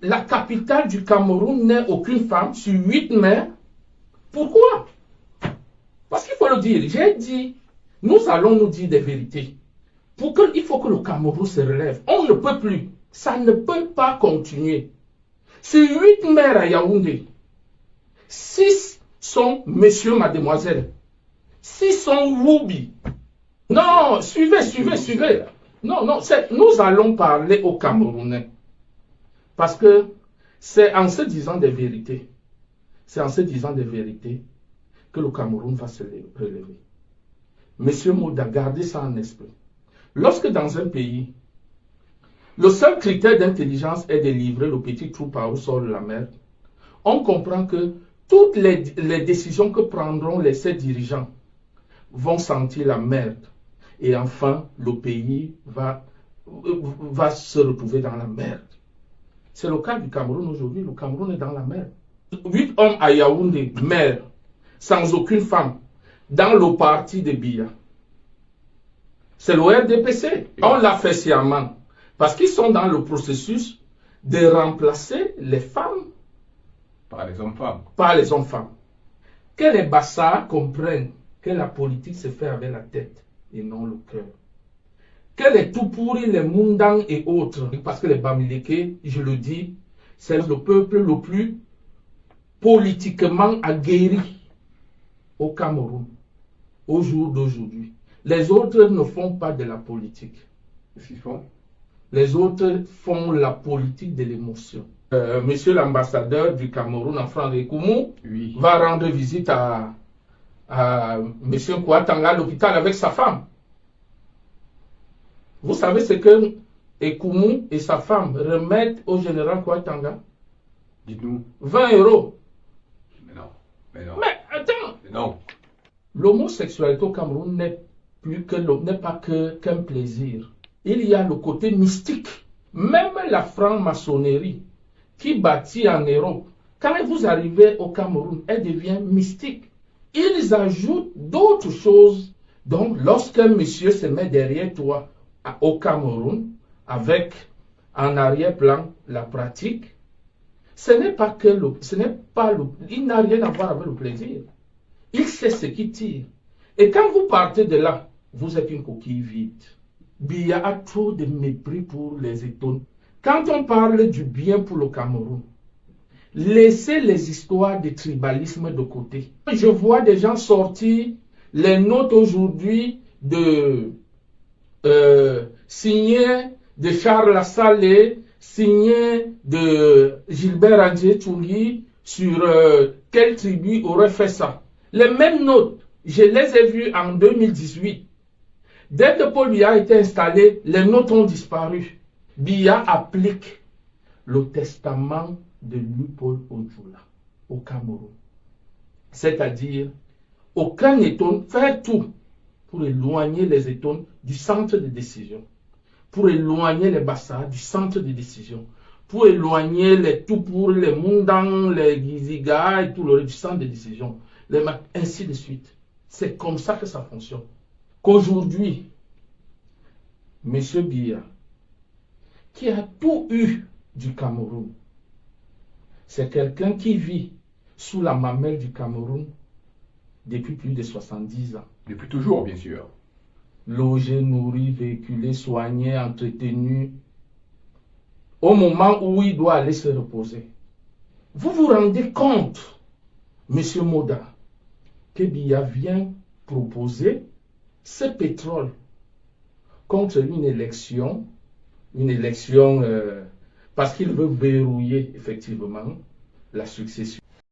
la capitale du Cameroun n'est aucune femme sur 8 maires. Pourquoi? Parce qu'il faut le dire. J'ai dit, nous allons nous dire des vérités. Il faut que le Cameroun se relève. On ne peut plus. Ça ne peut pas continuer. Sur 8 maires à Yaoundé, 6 sont monsieur, mademoiselle. 6 sont Woubi. Non, suivez. Non, nous allons parler aux Camerounais. Parce que c'est en se disant des vérités, que le Cameroun va se relever. Monsieur Mouda, gardez ça en esprit. Lorsque dans un pays, le seul critère d'intelligence est de livrer le petit trou par où sort la mer, on comprend que toutes les décisions que prendront les 7 dirigeants vont sentir la merde. Et enfin, le pays va se retrouver dans la merde. C'est le cas du Cameroun aujourd'hui. Le Cameroun est dans la merde. 8 hommes à Yaoundé, maire, sans aucune femme, dans le parti de Biya. C'est le RDPC. On l'a fait sciemment. Parce qu'ils sont dans le processus de remplacer les femmes par les hommes-femmes. Par les hommes-femmes. Que les Bassards comprennent que la politique se fait avec la tête et non le cœur. Que les Toupouri, les Mundang et autres, parce que les Bamileke, je le dis, c'est le peuple le plus politiquement aguerri au Cameroun, au jour d'aujourd'hui. Les autres ne font pas de la politique. Qu'est-ce qu'ils font? Les autres font la politique de l'émotion. Monsieur l'ambassadeur du Cameroun en France, Ekoumou, oui, va rendre visite à monsieur Kouatanga à l'hôpital avec sa femme. Vous savez ce que Ekoumou et sa femme remettent au général Kouatanga? Dites-nous. 20 €. Mais non. Mais non. Mais attends. Mais non. L'homosexualité au Cameroun n'est pas qu'un plaisir. Il y a le côté mystique. Même la franc-maçonnerie qui bâtit en Europe, quand vous arrivez au Cameroun, elle devient mystique. Ils ajoutent d'autres choses. Donc, lorsqu'un monsieur se met derrière toi au Cameroun, avec en arrière-plan la pratique, il n'a rien à voir avec le plaisir. Il sait ce qui tire. Et quand vous partez de là, vous êtes une coquille vide. Biya a trop de mépris pour les étonnes. Quand on parle du bien pour le Cameroun, laissez les histoires de tribalisme de côté. Je vois des gens sortir les notes aujourd'hui signées de Charles Lassalle, signées de Gilbert Andjé Tchougui sur quelle tribu aurait fait ça. Les mêmes notes, je les ai vues en 2018. Dès que Paul Biya a été installé, les notes ont disparu. Biya applique le testament de Louis-Paul Odjoula au Cameroun. C'est-à-dire, aucun étonne, faire tout pour éloigner les étonnes du centre de décision, pour éloigner les Bassards du centre de décision, pour éloigner les Toupour, les Mundang, les Giziga et tout le du centre de décision, ainsi de suite. C'est comme ça que ça fonctionne. Qu'aujourd'hui, M. Biya, qui a tout eu du Cameroun, c'est quelqu'un qui vit sous la mamelle du Cameroun depuis plus de 70 ans. Depuis toujours, bien sûr. Logé, nourri, véhiculé, soigné, entretenu, au moment où il doit aller se reposer. Vous vous rendez compte, M. Moda, que Biya vient proposer ce pétrole contre une élection parce qu'il veut verrouiller effectivement la succession.